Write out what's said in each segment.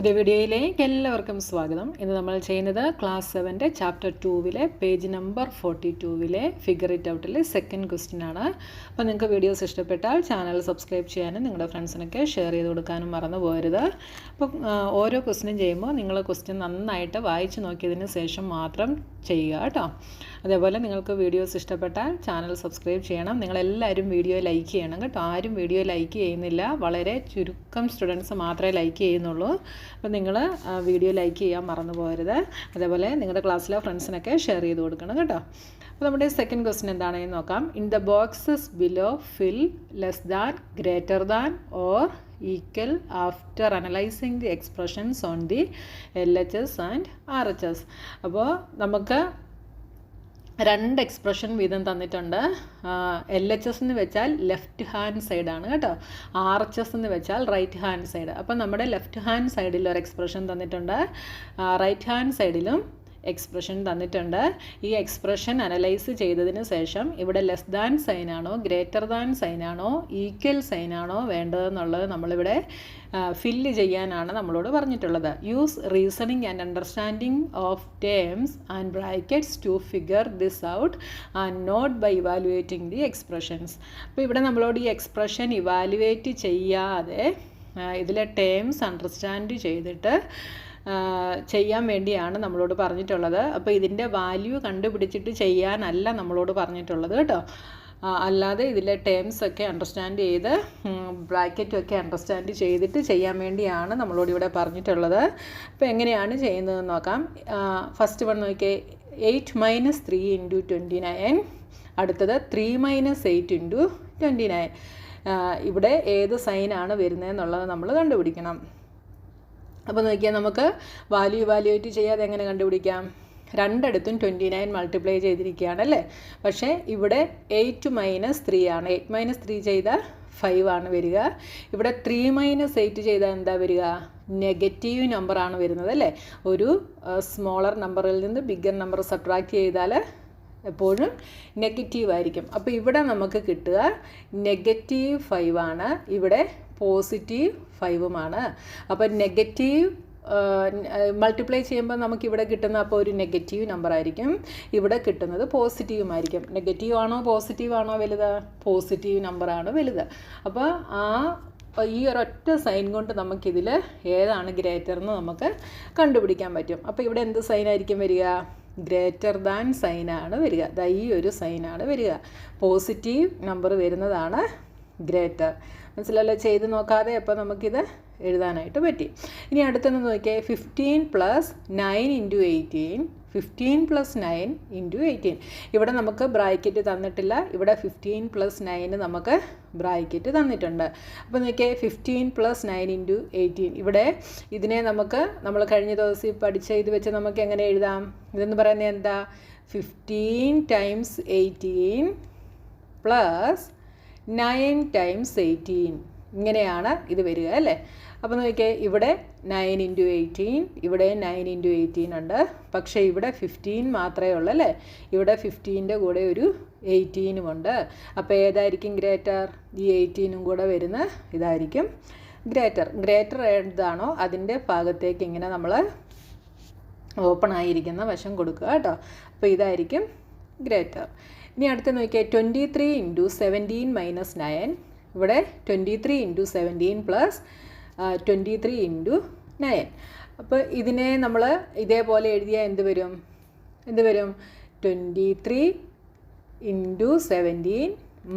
പുതിയ വീഡിയോയിലേക്ക് എല്ലാവർക്കും സ്വാഗതം. ഇന്ന് നമ്മൾ ചെയ്യുന്നത് class 7 chapter 2 page number 42 figure it ഔട്ടിലെ സെക്കൻഡ് ക്വസ്റ്റ്യൻ ആണ്. അപ്പോൾ നിങ്ങൾക്ക് വീഡിയോസ് ഇഷ്ടപ്പെട്ടാൽ ചാനൽ സബ്സ്ക്രൈബ് ചെയ്യാനും നിങ്ങളുടെ ഫ്രണ്ട്സിനൊക്കെ ഷെയർ ചെയ്ത് കൊടുക്കാനും മറന്നു പോകരുത്. അപ്പോൾ ഓരോ ക്വസ്റ്റ്യനും ചെയ്യുമ്പോൾ നിങ്ങൾ ക്വസ്റ്റ്യൻ നന്നായിട്ട് വായിച്ച് നോക്കിയതിന് ശേഷം മാത്രം ചെയ്യുക കേട്ടോ. അതേപോലെ നിങ്ങൾക്ക് വീഡിയോസ് ഇഷ്ടപ്പെട്ടാൽ ചാനൽ സബ്സ്ക്രൈബ് ചെയ്യണം. നിങ്ങളെല്ലാവരും വീഡിയോ ലൈക്ക് ചെയ്യണം കേട്ടോ. ആരും വീഡിയോ ലൈക്ക് ചെയ്യുന്നില്ല, വളരെ ചുരുക്കം സ്റ്റുഡൻസ് മാത്രമേ ലൈക്ക് ചെയ്യുന്നുള്ളൂ. അപ്പോൾ നിങ്ങൾ വീഡിയോ ലൈക്ക് ചെയ്യാൻ മറന്നു പോകരുത്. അതേപോലെ നിങ്ങളുടെ ക്ലാസ്സിലെ ഫ്രണ്ട്സിനൊക്കെ ഷെയർ ചെയ്ത് കൊടുക്കണം കേട്ടോ. അപ്പോൾ നമ്മുടെ സെക്കൻഡ് ക്വസ്റ്റ്യൻ എന്താണെന്ന് നോക്കാം. In the boxes below fill less than, greater than or equal after analysing the expressions on the LHS and RHS. അപ്പോൾ നമുക്ക് രണ്ട് എക്സ്പ്രഷൻ വീതം തന്നിട്ടുണ്ട്. LHS എന്ന് വെച്ചാൽ ലെഫ്റ്റ് ഹാൻഡ് സൈഡാണ് കേട്ടോ. RHS എന്ന് വെച്ചാൽ റൈറ്റ് ഹാൻഡ് സൈഡ്. അപ്പോൾ നമ്മുടെ ലെഫ്റ്റ് ഹാൻഡ് സൈഡിൽ ഒരു എക്സ്പ്രഷൻ തന്നിട്ടുണ്ട്, റൈറ്റ് ഹാൻഡ് സൈഡിലും എക്സ്പ്രഷൻ തന്നിട്ടുണ്ട്. ഈ എക്സ്പ്രഷൻ അനലൈസ് ചെയ്തതിന് ശേഷം ഇവിടെ ലെസ് ദാൻ സൈനാണോ ഗ്രേറ്റർ ദാൻ സൈനാണോ ഈക്വൽ സൈനാണോ വേണ്ടതെന്നുള്ളത് നമ്മളിവിടെ ഫില്ല് ചെയ്യാനാണ് നമ്മളോട് പറഞ്ഞിട്ടുള്ളത്. Use reasoning and understanding of terms and brackets to figure this out and not by evaluating the expressions. അപ്പോൾ ഇവിടെ നമ്മളോട് ഈ എക്സ്പ്രഷൻ ഇവാലുവേറ്റ് ചെയ്യാതെ ഇതിലെ ടേംസ് അണ്ടർസ്റ്റാൻഡ് ചെയ്തിട്ട് ചെയ്യാൻ വേണ്ടിയാണ് നമ്മളോട് പറഞ്ഞിട്ടുള്ളത്. അപ്പോൾ ഇതിൻ്റെ വാല്യൂ കണ്ടുപിടിച്ചിട്ട് ചെയ്യാനല്ല നമ്മളോട് പറഞ്ഞിട്ടുള്ളത് കേട്ടോ. അല്ലാതെ ഇതിലെ ടേംസ് ഒക്കെ അണ്ടർസ്റ്റാൻഡ് ചെയ്ത് ബ്രാക്കറ്റൊക്കെ അണ്ടർസ്റ്റാൻഡ് ചെയ്തിട്ട് ചെയ്യാൻ വേണ്ടിയാണ് നമ്മളോട് ഇവിടെ പറഞ്ഞിട്ടുള്ളത്. അപ്പോൾ എങ്ങനെയാണ് ചെയ്യുന്നതെന്ന് നോക്കാം. ഫസ്റ്റ് വൺ നോക്കിയേ, 8 - 3 × 29. അടുത്തത് 3 - 8 × 29. ഇവിടെ ഏത് സൈനാണ് വരുന്നതെന്നുള്ളത് നമ്മൾ കണ്ടുപിടിക്കണം. അപ്പോൾ നോക്കിയാൽ നമുക്ക് വാല്യൂ ഇവാലുവേറ്റ് ചെയ്യാതെ എങ്ങനെ കണ്ടുപിടിക്കാം? രണ്ടിടത്തും 29 മൾട്ടിപ്ലൈ ചെയ്തിരിക്കുകയാണല്ലേ. പക്ഷേ ഇവിടെ 8 - 3 ആണ്. 8 - 3 ചെയ്താൽ 5 ആണ് വരിക. ഇവിടെ 3 - 8 ചെയ്താൽ എന്താ വരിക? നെഗറ്റീവ് നമ്പറാണ് വരുന്നത് അല്ലേ. ഒരു സ്മോളർ നമ്പറിൽ നിന്ന് ബിഗ്ഗർ നമ്പർ സബ്ട്രാക്ട് ചെയ്താൽ എപ്പോഴും നെഗറ്റീവ് ആയിരിക്കും. അപ്പോൾ ഇവിടെ നമുക്ക് കിട്ടുക -5 ആണ്, ഇവിടെ +5ഉമാണ്. അപ്പോൾ നെഗറ്റീവ് മൾട്ടിപ്ലൈ ചെയ്യുമ്പോൾ നമുക്കിവിടെ കിട്ടുന്ന അപ്പോൾ ഒരു നെഗറ്റീവ് നമ്പർ ആയിരിക്കും, ഇവിടെ കിട്ടുന്നത് പോസിറ്റീവുമായിരിക്കും. നെഗറ്റീവ് ആണോ പോസിറ്റീവ് ആണോ വലുത്? പോസിറ്റീവ് നമ്പറാണ് വലുത്. അപ്പോൾ ഈ ഒരൊറ്റ സൈൻ കൊണ്ട് നമുക്കിതിൽ ഏതാണ് ഗ്രേറ്റർ എന്ന് നമുക്ക് കണ്ടുപിടിക്കാൻ പറ്റും. അപ്പോൾ ഇവിടെ എന്ത് സൈനായിരിക്കും വരിക? ഗ്രേറ്റർ ദാൻ സൈനാണ് വരിക. ഈ ഒരു സൈനാണ് വരിക. പോസിറ്റീവ് നമ്പർ വരുന്നതാണ് ഗ്രേറ്റർ. മനസ്സിലല്ലോ? ചെയ്ത് നോക്കാതെ അപ്പോൾ നമുക്കിത് എഴുതാനായിട്ട് പറ്റി. ഇനി അടുത്തൊന്ന് നോക്കിയാൽ 15 + 9 × 18. 15 + 9 × 18. ഇവിടെ നമുക്ക് ബ്രാക്കറ്റ് തന്നിട്ടില്ല. ഇവിടെ 15 + 9 നമുക്ക് ബ്രാക്കറ്റ് തന്നിട്ടുണ്ട്. അപ്പോൾ നോക്കിയാൽ 15 + 9 × 18. ഇവിടെ ഇതിനെ നമ്മൾ കഴിഞ്ഞ ദിവസം പഠിച്ച ഇത് വെച്ച് നമുക്ക് എങ്ങനെ എഴുതാം? ഇതെന്ന് പറയുന്നത് എന്താ? 15 × 18 + 9 × 18. ഇങ്ങനെയാണ് ഇത് വരിക അല്ലേ. അപ്പോൾ നോക്കിയാൽ ഇവിടെ 9 × 18, ഇവിടെ 9 × 18 ഉണ്ട്. പക്ഷേ ഇവിടെ 15 മാത്രമേ ഉള്ളൂ അല്ലേ. ഇവിടെ 15ൻ്റെ കൂടെ ഒരു 18ഉം ഉണ്ട്. അപ്പോൾ ഏതായിരിക്കും ഗ്രേറ്റർ? ഈ 18ഉം കൂടെ വരുന്ന ഇതായിരിക്കും ഗ്രേറ്റർ. ഗ്രേറ്റർ ഏതാണോ അതിൻ്റെ ഭാഗത്തേക്ക് ഇങ്ങനെ നമ്മൾ ഓപ്പൺ ആയിരിക്കുന്ന വശം കൊടുക്കുക കേട്ടോ. അപ്പോൾ ഇതായിരിക്കും ഗ്രേറ്റർ. ഇനി അടുത്ത് നോക്കിയാൽ 23 × 17 - 9. ഇവിടെ 23 × 17 + 23 × 9. അപ്പോൾ ഇതിനെ നമ്മൾ ഇതേപോലെ എഴുതിയാൽ എന്ത് വരും? 23 × 17 -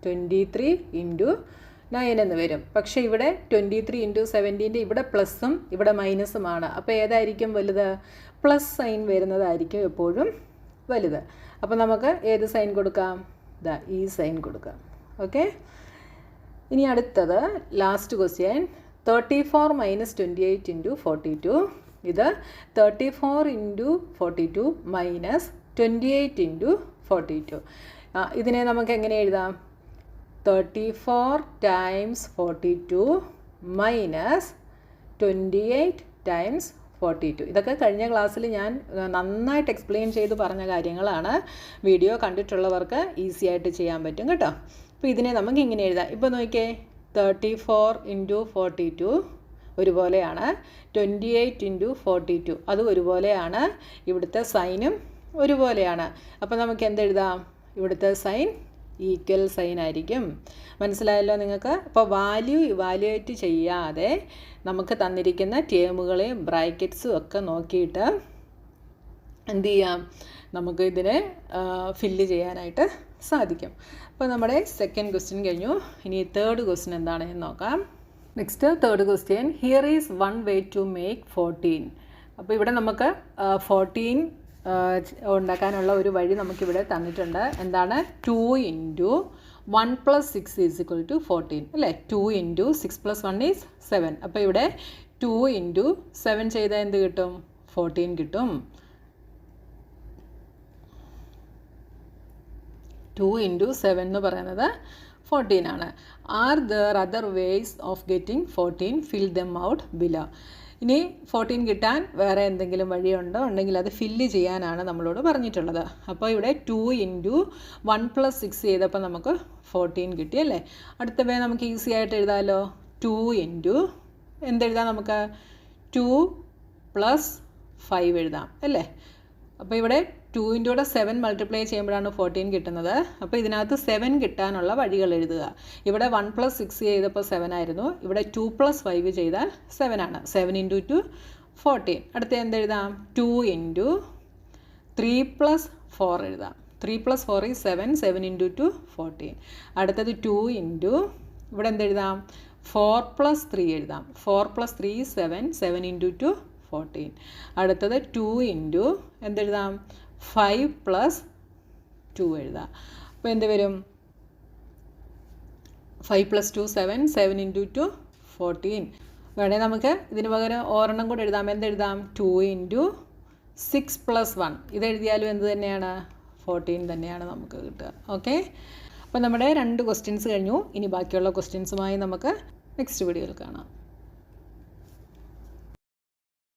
23 × 9 എന്ന് വരും. പക്ഷേ ഇവിടെ 23 × 17 ഇവിടെ പ്ലസും ഇവിടെ മൈനസുമാണ്. അപ്പോൾ ഏതായിരിക്കും വലുത്? പ്ലസ് സൈൻ വരുന്നതായിരിക്കും എപ്പോഴും വലുത്. അപ്പോൾ നമുക്ക് ഏത് സൈൻ കൊടുക്കാം? ഈ സൈൻ കൊടുക്കാം. ഓക്കെ. ഇനി അടുത്തത് ലാസ്റ്റ് ക്വസ്റ്റ്യൻ, 34 - 28 × 42. ഇത് 34 × 42 - 28 × 42. ഇതിനെ നമുക്ക് എങ്ങനെ എഴുതാം? 34 × 42 - 28 × 42. ഇതൊക്കെ കഴിഞ്ഞ ക്ലാസ്സിൽ ഞാൻ നന്നായിട്ട് എക്സ്പ്ലെയിൻ ചെയ്ത് പറഞ്ഞ കാര്യങ്ങളാണ്. വീഡിയോ കണ്ടിട്ടുള്ളവർക്ക് ഈസി ആയിട്ട് ചെയ്യാൻ പറ്റും കേട്ടോ. അപ്പോൾ ഇതിനെ നമുക്ക് ഇങ്ങനെ എഴുതാം. ഇപ്പോൾ നോക്കിയേ, 34 × 42 ഒരുപോലെയാണ്. 28 × 42 അതും ഒരുപോലെയാണ്. ഇവിടുത്തെ സൈനും ഒരുപോലെയാണ്. അപ്പോൾ നമുക്ക് എന്തെഴുതാം? ഇവിടുത്തെ സൈൻ ഈക്വൽ സൈൻ ആയിരിക്കും. മനസ്സിലായല്ലോ നിങ്ങൾക്ക്? അപ്പോൾ വാല്യൂ ഇവാലുവേറ്റ് ചെയ്യാതെ നമുക്ക് തന്നിരിക്കുന്ന ടേമുകളെയും ബ്രാക്കറ്റ്സും ഒക്കെ നോക്കിയിട്ട് എന്ത് ചെയ്യാം? നമുക്ക് ഇതിനെ ഫില്ല് ചെയ്യാനായിട്ട് സാധിക്കും. അപ്പോൾ നമ്മുടെ സെക്കൻഡ് ക്വസ്റ്റ്യൻ കഴിഞ്ഞു. ഇനി തേർഡ് ക്വസ്റ്റ്യൻ എന്താണെന്ന് നോക്കാം. Next third question, here is one way to make 14. അപ്പോൾ ഇവിടെ നമുക്ക് 14 ഉണ്ടാക്കാനുള്ള ഒരു വഴി നമുക്കിവിടെ തന്നിട്ടുണ്ട്. എന്താണ്? 2 × 1 + 6 = 14 അല്ലേ? 2 × 6 + 1 = 7. അപ്പോൾ ഇവിടെ 2 × 7 ചെയ്താൽ എന്ത് കിട്ടും? 14 കിട്ടും. 2 × 7 എന്ന് പറയുന്നത് 14 ആണ്. Are there other ways of getting 14? Fill them out below. ഇനി 14 കിട്ടാൻ വേറെ എന്തെങ്കിലും വഴിയുണ്ടോ? ഉണ്ടെങ്കിൽ അത് ഫില്ല് ചെയ്യാനാണ് നമ്മളോട് പറഞ്ഞിട്ടുള്ളത്. അപ്പോൾ ഇവിടെ 2 × 1 + 6 ചെയ്തപ്പോൾ നമുക്ക് 14 കിട്ടി അല്ലേ? അടുത്ത വേ നമുക്ക് ഈസി ആയിട്ട് എഴുതാമല്ലോ. 2 × എന്തെഴുതാം? നമുക്ക് 2 + 5 എഴുതാം അല്ലേ? അപ്പോൾ ഇവിടെ 2 × 7 മൾട്ടിപ്ലൈ ചെയ്യുമ്പോഴാണ് 14 കിട്ടുന്നത്. അപ്പോൾ ഇതിനകത്ത് 7 കിട്ടാനുള്ള വഴികൾ എഴുതുക. ഇവിടെ 1 + 6 ചെയ്തപ്പോൾ 7 ആയിരുന്നു. ഇവിടെ 2 + 5 ചെയ്താൽ 7 ആണ്. 7 × 2 14. അടുത്ത എന്തെഴുതാം? 2 × 3 + 4 എഴുതാം. 3 + 4 = 7. 7 × 2 14. അടുത്തത് 2 × ഇവിടെ എന്തെഴുതാം? 4 + 3 എഴുതാം. 4 + 3 = 7. 7 × 2 14. അടുത്തത് 2 × എന്തെഴുതാം? 5 + 2 എഴുതാം. അപ്പോൾ എന്ത് വരും? 5 + 2 7. 7 × 2 14. വേണേൽ നമുക്ക് ഇതിന് പകരം ഒരെണ്ണം കൂടെ എഴുതാം. എന്തെഴുതാം? 2 × 6 + 1. ഇതെഴുതിയാലും എന്ത് തന്നെയാണ്? 14 തന്നെയാണ് നമുക്ക് കിട്ടുക. ഓക്കെ, അപ്പോൾ നമ്മുടെ 2 ക്വസ്റ്റ്യൻസ് കഴിഞ്ഞു. ഇനി ബാക്കിയുള്ള ക്വസ്റ്റ്യൻസുമായി നമുക്ക് നെക്സ്റ്റ് വീഡിയോയിൽ കാണാം.